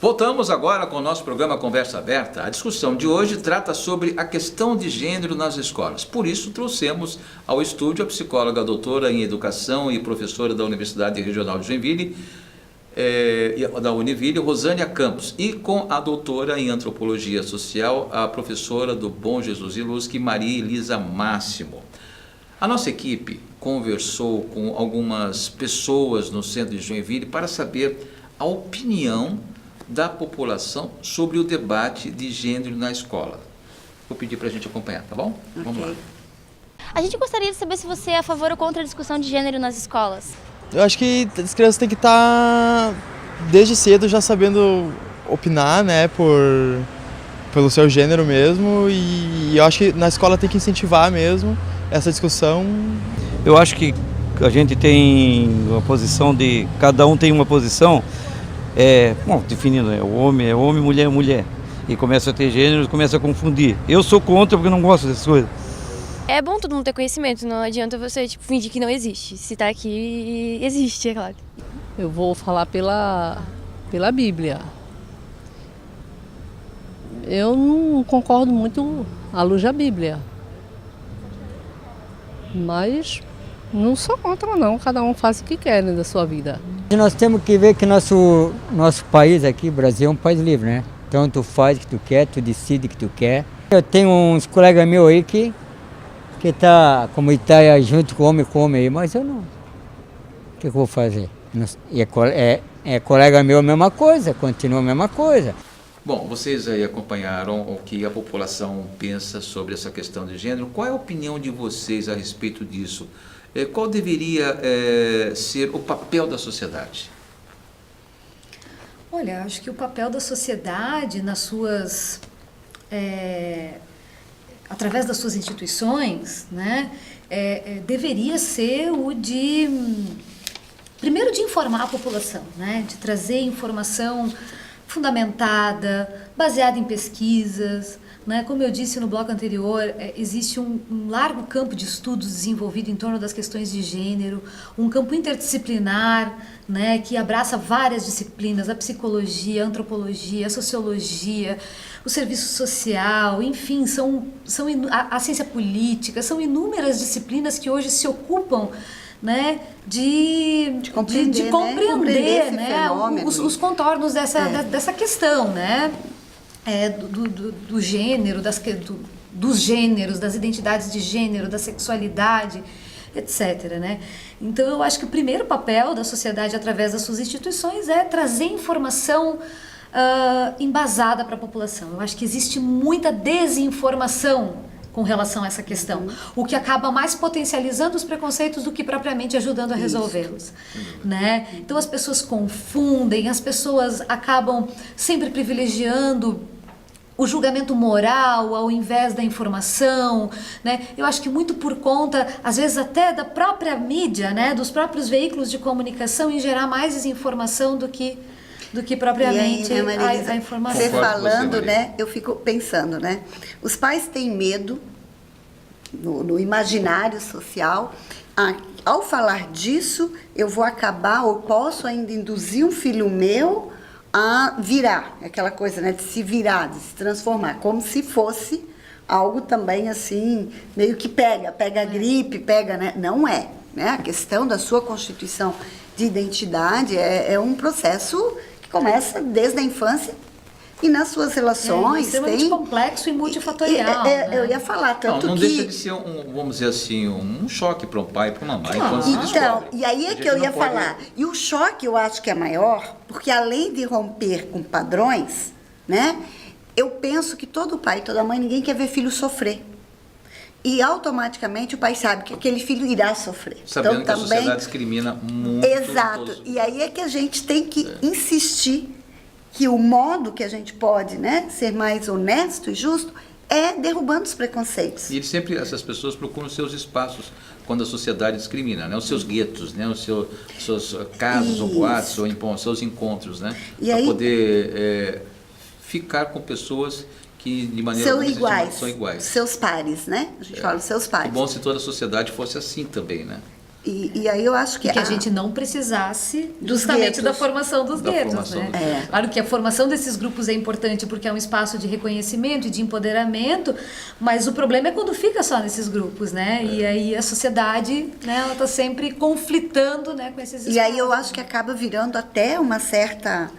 Voltamos agora com o nosso programa Conversa Aberta. A discussão de hoje trata sobre a questão de gênero nas escolas. Por isso, trouxemos ao estúdio a psicóloga doutora em Educação e professora da Universidade Regional de Joinville, da Univille, Rosânia Campos, e com a doutora em Antropologia Social, a professora do Bom Jesus e Luz, Maria Elisa Máximo. A nossa equipe conversou com algumas pessoas no centro de Joinville para saber a opinião da população sobre o debate de gênero na escola. Vou pedir para a gente acompanhar, tá bom? Okay. Vamos lá. A gente gostaria de saber se você é a favor ou contra a discussão de gênero nas escolas. Eu acho que as crianças têm que estar desde cedo já sabendo opinar, né, pelo seu gênero mesmo, e eu acho que na escola tem que incentivar mesmo essa discussão. Eu acho que a gente tem uma posição de... Cada um tem uma posição, definindo, homem, mulher é mulher. E começa a ter gênero, começa a confundir. Eu sou contra porque não gosto dessas coisas. É bom todo mundo ter conhecimento, não adianta você fingir que não existe. Se tá aqui, existe, é claro. Eu vou falar pela Bíblia. Eu não concordo muito à luz da Bíblia. Mas não sou contra não, cada um faz o que quer, né, da sua vida. Nós temos que ver que nosso país aqui, o Brasil, é um país livre, né? Então tu faz o que tu quer, tu decide o que tu quer. Eu tenho uns colegas meus aí que tá como Itália junto com homem aí, mas eu não. O que eu vou fazer? E colega meu a mesma coisa, continua a mesma coisa. Bom, vocês aí acompanharam o que a população pensa sobre essa questão de gênero. Qual é a opinião de vocês a respeito disso? Qual deveria ser o papel da sociedade? Olha, acho que o papel da sociedade nas suas... através das suas instituições, né, deveria ser o de... primeiro de informar a população, né, de trazer informação fundamentada, baseada em pesquisas, né? Como eu disse no bloco anterior, existe um largo campo de estudos desenvolvido em torno das questões de gênero, um campo interdisciplinar, né, que abraça várias disciplinas, a psicologia, a antropologia, a sociologia, o serviço social, enfim, a ciência política, são inúmeras disciplinas que hoje se ocupam, né, de compreender, né, os contornos dessa questão, né, do gênero, dos gêneros, das identidades de gênero, da sexualidade, etc., né? Então eu acho que o primeiro papel da sociedade através das suas instituições é trazer informação embasada para a população. Eu acho que existe muita desinformação com relação a essa questão, o que acaba mais potencializando os preconceitos do que propriamente ajudando a resolvê-los, né? Então as pessoas confundem, as pessoas acabam sempre privilegiando o julgamento moral ao invés da informação, né? Eu acho que muito por conta, às vezes até da própria mídia, né, dos próprios veículos de comunicação, em gerar mais desinformação do que propriamente aí, né, a informação. Você falando, né, eu fico pensando, né, os pais têm medo, no imaginário social, ao falar disso, eu vou acabar, ou posso ainda induzir um filho meu a virar, aquela coisa, né, de se virar, de se transformar, como se fosse algo também assim, meio que pega a gripe, né, não é, né, a questão da sua constituição de identidade é um processo começa desde a infância e nas suas relações. É extremamente complexo e multifatorial. Né? Eu ia falar, tanto não que... deixa de ser, vamos dizer assim, um choque para um pai e para uma mãe. Então, e aí é que eu ia falar. E o choque eu acho que é maior, porque além de romper com padrões, né, eu penso que todo pai e toda mãe, ninguém quer ver filho sofrer. E automaticamente o pai sabe que aquele filho irá sofrer. Sabendo então, que também, a sociedade discrimina muito. Exato. E aí é que a gente tem que insistir que o modo que a gente pode, né, ser mais honesto e justo é derrubando os preconceitos. E essas pessoas procuram seus espaços quando a sociedade discrimina, né? Os seus guetos, né? Os seus casos ou boatos, ou seus encontros, né? Para poder ficar com pessoas que de maneira são iguais, são iguais. Seus pares, né? A gente fala dos seus pares. É bom se toda a sociedade fosse assim também, né? E aí eu acho que... Que a gente não precisasse Dos justamente guetos. da formação dos Da guetos, formação né? dos guetos. Claro que a formação desses grupos é importante porque é um espaço de reconhecimento e de empoderamento, mas o problema é quando fica só nesses grupos, né? E aí a sociedade, né, ela está sempre conflitando, né, com esses espaços. E aí eu acho que acaba virando até uma certa...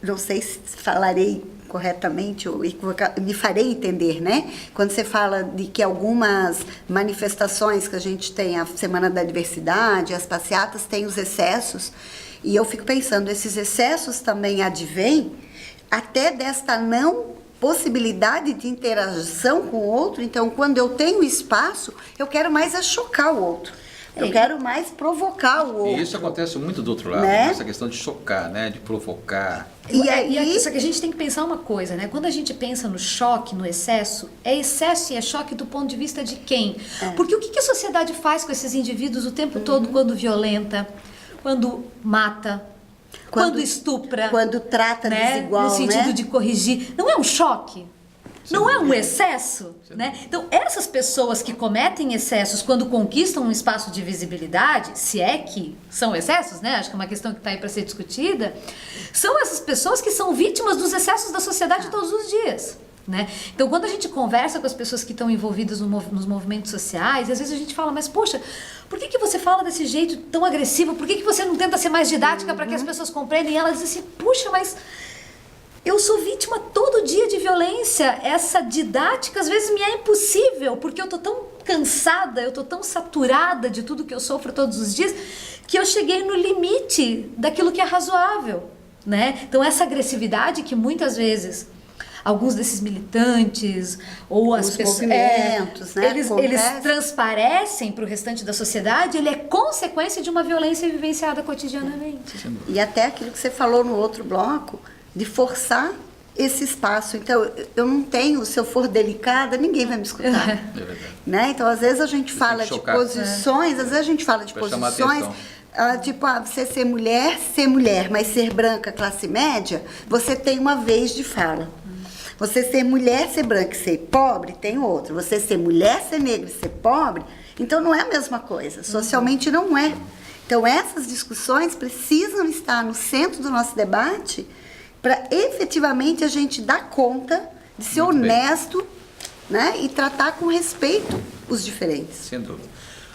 Não sei se falarei corretamente ou me farei entender, né? Quando você fala de que algumas manifestações que a gente tem, a Semana da Diversidade, as passeatas, têm os excessos, e eu fico pensando, esses excessos também advêm até desta não possibilidade de interação com o outro. Então, quando eu tenho espaço, eu quero mais chocar o outro. Eu quero mais provocar o outro. E isso acontece muito do outro lado, né? Essa questão de chocar, né? De provocar. Só que a gente tem que pensar uma coisa, né? Quando a gente pensa no choque, no excesso e é choque do ponto de vista de quem? Porque o que a sociedade faz com esses indivíduos o tempo todo quando violenta, quando mata, quando estupra, quando trata, né? desigual, no sentido né? de corrigir. Não é um choque? Não é um excesso, né? Então, essas pessoas que cometem excessos quando conquistam um espaço de visibilidade, se é que são excessos, né? Acho que é uma questão que está aí para ser discutida, são essas pessoas que são vítimas dos excessos da sociedade todos os dias, né? Então, quando a gente conversa com as pessoas que estão envolvidas nos movimentos sociais, às vezes a gente fala, mas poxa, por que você fala desse jeito tão agressivo? Por que você não tenta ser mais didática para que as pessoas compreendam? E ela diz assim, puxa, mas... eu sou vítima todo dia de violência, essa didática às vezes me é impossível, porque eu tô tão cansada, eu tô tão saturada de tudo que eu sofro todos os dias, que eu cheguei no limite daquilo que é razoável, né? Então essa agressividade que muitas vezes alguns desses militantes ou as pessoas, movimentos, né, eles transparecem para o restante da sociedade, ele é consequência de uma violência vivenciada cotidianamente. E até aquilo que você falou no outro bloco, de forçar esse espaço. Então, eu não tenho, se eu for delicada, ninguém vai me escutar. É verdade. Né? Então, às vezes a gente fala de chocar. posições, às vezes a gente fala de Pra chamar posições, atenção. tipo, você ser mulher, mas ser branca, classe média, você tem uma vez de fala. Você ser mulher, ser branca e ser pobre, tem outro. Você ser mulher, ser negra e ser pobre, então não é a mesma coisa. Socialmente não é. Então, essas discussões precisam estar no centro do nosso debate para efetivamente a gente dar conta de ser Muito honesto, né, e tratar com respeito os diferentes. Sem dúvida.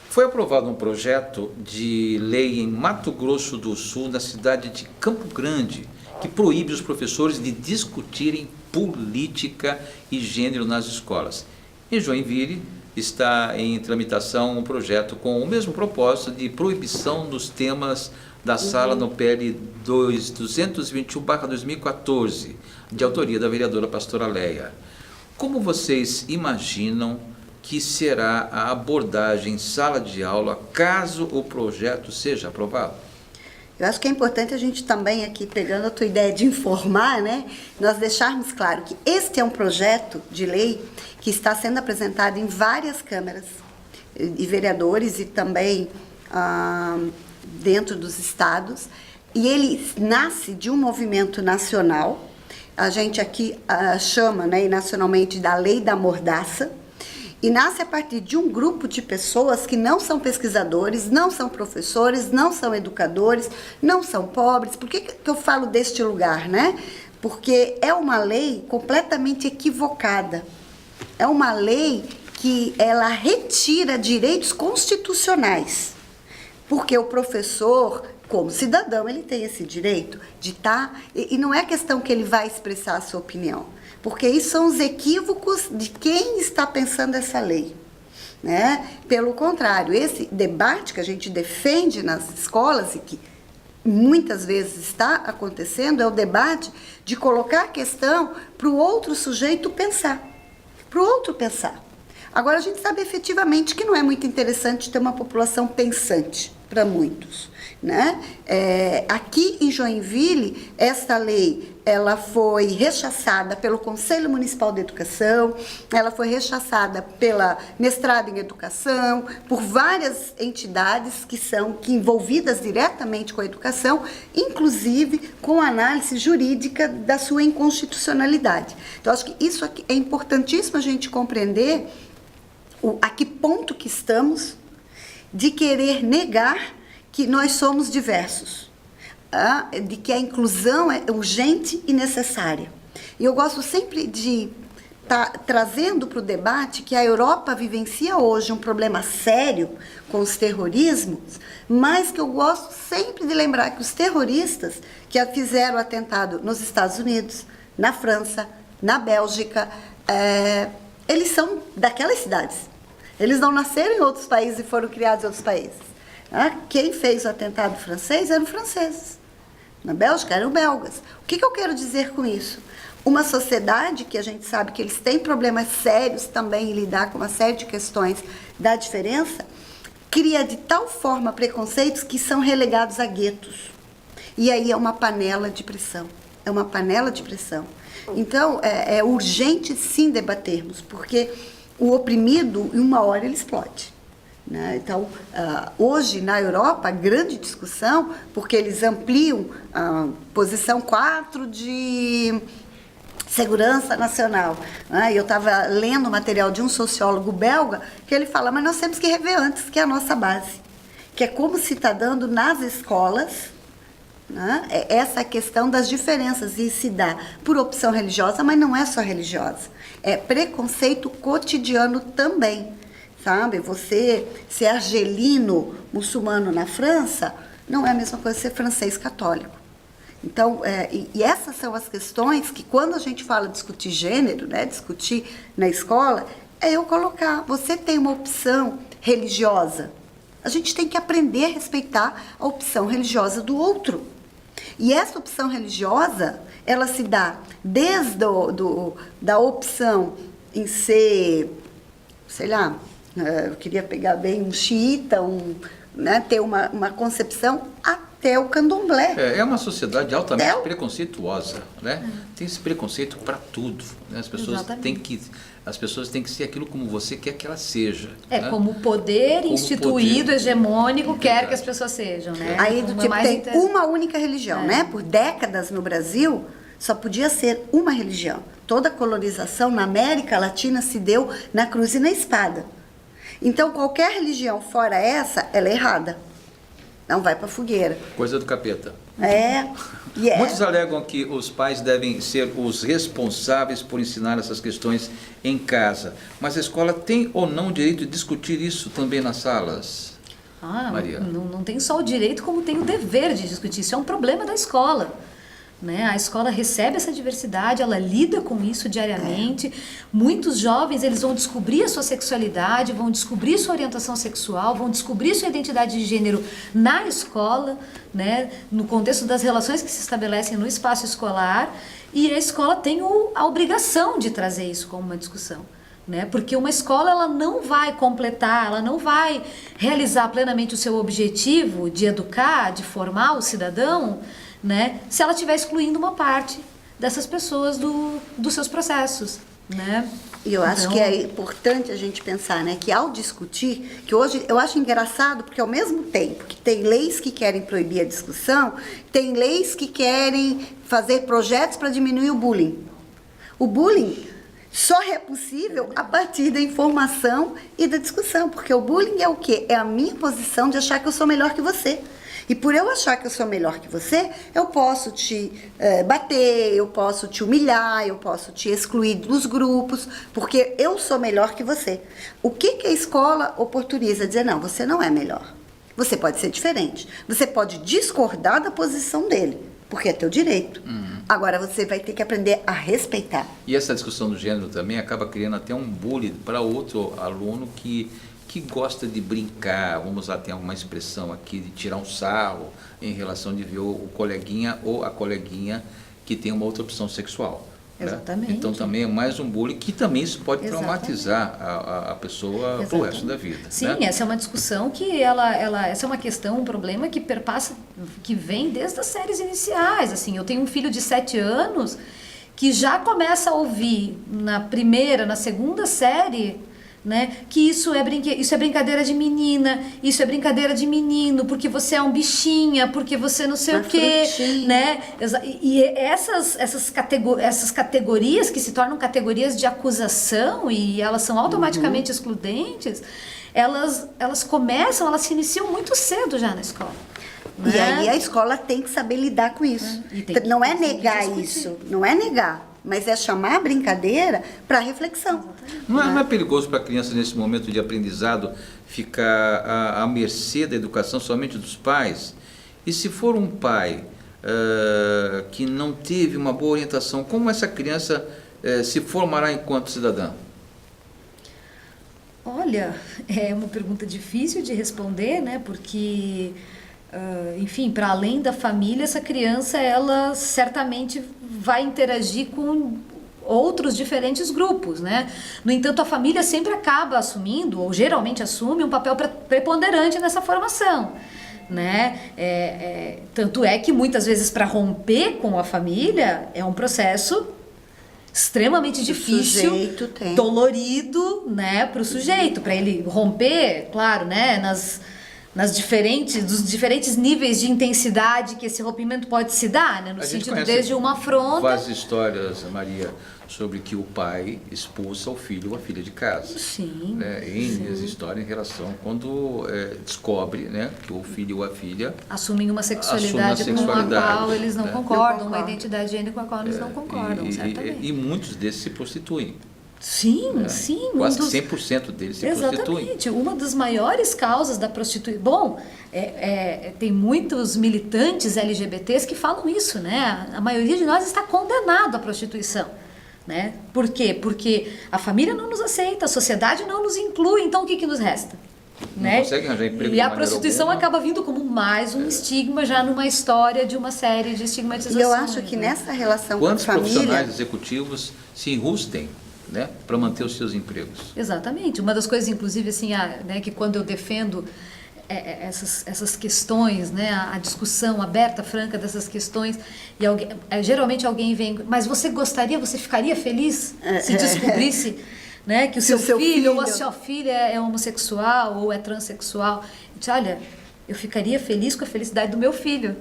Foi aprovado um projeto de lei em Mato Grosso do Sul, na cidade de Campo Grande, que proíbe os professores de discutirem política e gênero nas escolas. Em Joinville está em tramitação um projeto com o mesmo propósito de proibição dos temas da sala no PL 221/2014, de autoria da vereadora Pastora Leia. Como vocês imaginam que será a abordagem em sala de aula caso o projeto seja aprovado? Eu acho que é importante a gente também aqui, pegando a tua ideia de informar, né, nós deixarmos claro que este é um projeto de lei que está sendo apresentado em várias câmaras e vereadores e também dentro dos estados, e ele nasce de um movimento nacional. A gente aqui chama, né, nacionalmente da Lei da Mordaça, e nasce a partir de um grupo de pessoas que não são pesquisadores, não são professores, não são educadores, não são pobres. Por que eu falo deste lugar, né? Porque é uma lei completamente equivocada. É uma lei que ela retira direitos constitucionais. Porque o professor, como cidadão, ele tem esse direito de estar... E não é questão que ele vai expressar a sua opinião, porque isso são os equívocos de quem está pensando essa lei, né? Pelo contrário, esse debate que a gente defende nas escolas e que muitas vezes está acontecendo é o debate de colocar a questão para o outro sujeito pensar, para o outro pensar. Agora, a gente sabe efetivamente que não é muito interessante ter uma população pensante para muitos, né? Aqui em Joinville, essa lei ela foi rechaçada pelo Conselho Municipal de Educação, ela foi rechaçada pela Mestrado em Educação, por várias entidades que envolvidas diretamente com a educação, inclusive com análise jurídica da sua inconstitucionalidade. Então, acho que isso aqui é importantíssimo a gente compreender a que ponto que estamos de querer negar que nós somos diversos, de que a inclusão é urgente e necessária. E eu gosto sempre de estar trazendo para o debate que a Europa vivencia hoje um problema sério com os terrorismos, mas que eu gosto sempre de lembrar que os terroristas que fizeram o atentado nos Estados Unidos, na França, na Bélgica, eles são daquelas cidades. Eles não nasceram em outros países e foram criados em outros países. Quem fez o atentado francês eram franceses. Na Bélgica eram belgas. O que eu quero dizer com isso? Uma sociedade que a gente sabe que eles têm problemas sérios também em lidar com uma série de questões da diferença, cria de tal forma preconceitos que são relegados a guetos. E aí é uma panela de pressão. É uma panela de pressão. Então, é urgente sim debatermos, porque o oprimido, em uma hora, ele explode. Né? Então, hoje na Europa, a grande discussão, porque eles ampliam a posição 4 de segurança nacional. Né? Eu estava lendo o material de um sociólogo belga, que ele fala, mas nós temos que rever antes, que é a nossa base, que é como se está dando nas escolas, né? Essa questão das diferenças, e se dá por opção religiosa, mas não é só religiosa, é preconceito cotidiano também. Sabe, você ser argelino muçulmano na França não é a mesma coisa que ser francês católico. Então, e essas são as questões que quando a gente fala discutir gênero, né, discutir na escola, é eu colocar, você tem uma opção religiosa, a gente tem que aprender a respeitar a opção religiosa do outro. E essa opção religiosa, ela se dá desde da opção em ser, sei lá, eu queria pegar bem um xiita, né, ter uma concepção até o candomblé. É uma sociedade altamente preconceituosa, né? Tem esse preconceito para tudo, né? As pessoas têm que ser aquilo como você quer que ela seja. Né? Como o poder instituído, hegemônico, quer que as pessoas sejam, né? Aí do tipo, tem uma única religião, né? Por décadas no Brasil, só podia ser uma religião. Toda a colonização na América Latina se deu na cruz e na espada. Então, qualquer religião fora essa, ela é errada. Não vai para fogueira. Coisa do capeta. Muitos alegam que os pais devem ser os responsáveis por ensinar essas questões em casa. Mas a escola tem ou não o direito de discutir isso também nas salas? Maria? Não tem só o direito, como tem o dever de discutir. Isso é um problema da escola. Né? A escola recebe essa diversidade, ela lida com isso diariamente. Muitos jovens, eles vão descobrir a sua sexualidade, vão descobrir sua orientação sexual, vão descobrir sua identidade de gênero na escola, né? No contexto das relações que se estabelecem no espaço escolar, e a escola tem a obrigação de trazer isso como uma discussão. Né? Porque uma escola, ela não vai completar, ela não vai realizar plenamente o seu objetivo de educar, de formar o cidadão, né, se ela estiver excluindo uma parte dessas pessoas dos seus processos, né? E eu acho que é importante a gente pensar, né, que ao discutir, que hoje eu acho engraçado, porque ao mesmo tempo que tem leis que querem proibir a discussão, tem leis que querem fazer projetos para diminuir o bullying. O bullying só é possível a partir da informação e da discussão, porque o bullying é o quê? É a minha posição de achar que eu sou melhor que você. E por eu achar que eu sou melhor que você, eu posso te bater, eu posso te humilhar, eu posso te excluir dos grupos, porque eu sou melhor que você. O que a escola oportuniza? Dizer, não, você não é melhor. Você pode ser diferente. Você pode discordar da posição dele, porque é teu direito. Agora você vai ter que aprender a respeitar. E essa discussão do gênero também acaba criando até um bullying para outro aluno que gosta de brincar, vamos usar até uma expressão aqui, de tirar um sarro em relação de ver o coleguinha ou a coleguinha que tem uma outra opção sexual. Exatamente. Né? Então também é mais um bullying que também isso pode traumatizar a pessoa pro resto da vida. Sim, né? Essa é uma discussão que essa é uma questão, um problema que perpassa, que vem desde as séries iniciais. Assim, eu tenho um filho de 7 anos que já começa a ouvir na primeira, na segunda série, né, que isso é brincadeira de menina, isso é brincadeira de menino, porque você é um bichinha, porque você não sei o quê, né? E essas categorias que se tornam categorias de acusação e elas são automaticamente excludentes, elas se iniciam muito cedo já na escola. E Né? aí a escola tem que saber lidar com isso. E tem que, Não é inclusive, negar discutir. isso, não é negar, mas é chamar a brincadeira para reflexão. Não é perigoso para a criança, nesse momento de aprendizado, ficar à mercê da educação somente dos pais? E se for um pai que não teve uma boa orientação, como essa criança se formará enquanto cidadã? Olha, é uma pergunta difícil de responder, né? Porque, enfim, para além da família, essa criança, ela certamente vai interagir com outros diferentes grupos, né? No entanto, a família sempre acaba assumindo, ou geralmente assume, um papel preponderante nessa formação, né? Tanto é que muitas vezes para romper com a família é um processo extremamente difícil, dolorido, né, para o sujeito, para ele romper, claro, né, dos diferentes níveis de intensidade que esse rompimento pode se dar, né, no sentido desde uma afronta. Várias histórias, Maria, sobre que o pai expulsa o filho ou a filha de casa. Sim. Né? As histórias em relação quando descobre, né, que o filho ou a filha assumem uma sexualidade com a qual eles não concordam, uma identidade de gênero com a qual eles não concordam, certamente. E muitos desses se prostituem. Sim, sim. Quase 100% deles se prostituem. Exatamente. Uma das maiores causas da prostituição... Bom, tem muitos militantes LGBTs que falam isso, né? A maioria de nós está condenado à prostituição. Né? Por quê? Porque a família não nos aceita, a sociedade não nos inclui, então o que nos resta? Não né? consegue arranjar emprego. E a prostituição acaba vindo como mais um estigma já numa história de uma série de estigmatizações. E eu acho que nessa relação com a família... Quantos profissionais executivos se enrustem, né, para manter os seus empregos? Exatamente. Uma das coisas, inclusive, assim, né, que quando eu defendo essas questões, né, a discussão aberta, franca dessas questões, e geralmente alguém vem, mas você ficaria feliz se descobrisse, né, que o seu filho ou a sua filha é homossexual ou é transexual? Eu disse, olha, eu ficaria feliz com a felicidade do meu filho.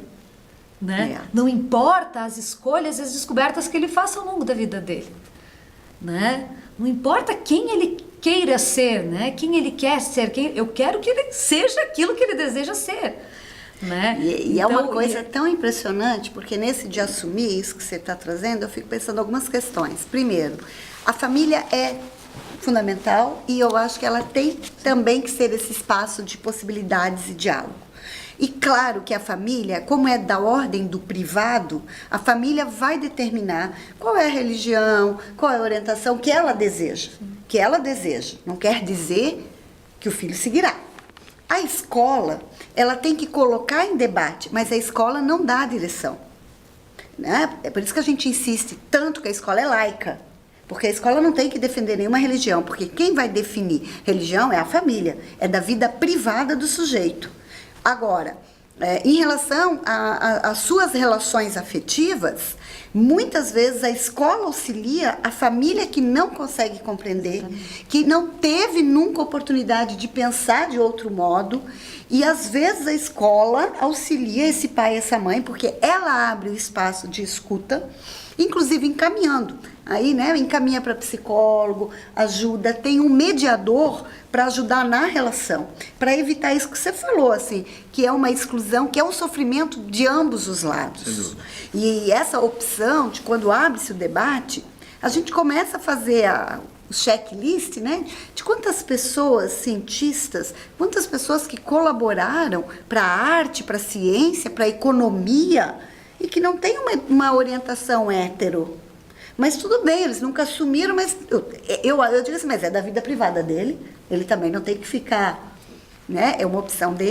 Né? Não importa as escolhas e as descobertas que ele faça ao longo da vida dele. Né? Não importa quem ele queira ser, né? Quem ele quer ser, eu quero que ele seja aquilo que ele deseja ser. Né? E então, é uma coisa tão impressionante, porque nesse de assumir isso que você está trazendo, eu fico pensando em algumas questões. Primeiro, a família é fundamental e eu acho que ela tem também que ser esse espaço de possibilidades e diálogo. E claro que a família, como é da ordem do privado, a família vai determinar qual é a religião, qual é a orientação que ela deseja. Que ela deseja. Não quer dizer que o filho seguirá. A escola, ela tem que colocar em debate, mas a escola não dá a direção. Né? É por isso que a gente insiste tanto que a escola é laica. Porque a escola não tem que defender nenhuma religião, porque quem vai definir religião é a família, é da vida privada do sujeito. Agora, em relação às suas relações afetivas, muitas vezes a escola auxilia a família que não consegue compreender, que não teve nunca oportunidade de pensar de outro modo, e às vezes a escola auxilia esse pai e essa mãe, porque ela abre o espaço de escuta, inclusive encaminhando. Aí, né, encaminha para psicólogo, ajuda, tem um mediador para ajudar na relação, para evitar isso que você falou, assim, que é uma exclusão, que é um sofrimento de ambos os lados. E essa opção de quando abre-se o debate, a gente começa a fazer o checklist, né, de quantas pessoas, cientistas, quantas pessoas que colaboraram para a arte, para a ciência, para a economia, e que não tem uma orientação hétero. Mas tudo bem, eles nunca assumiram, mas eu digo assim, mas é da vida privada dele, ele também não tem que ficar, né? É uma opção dele.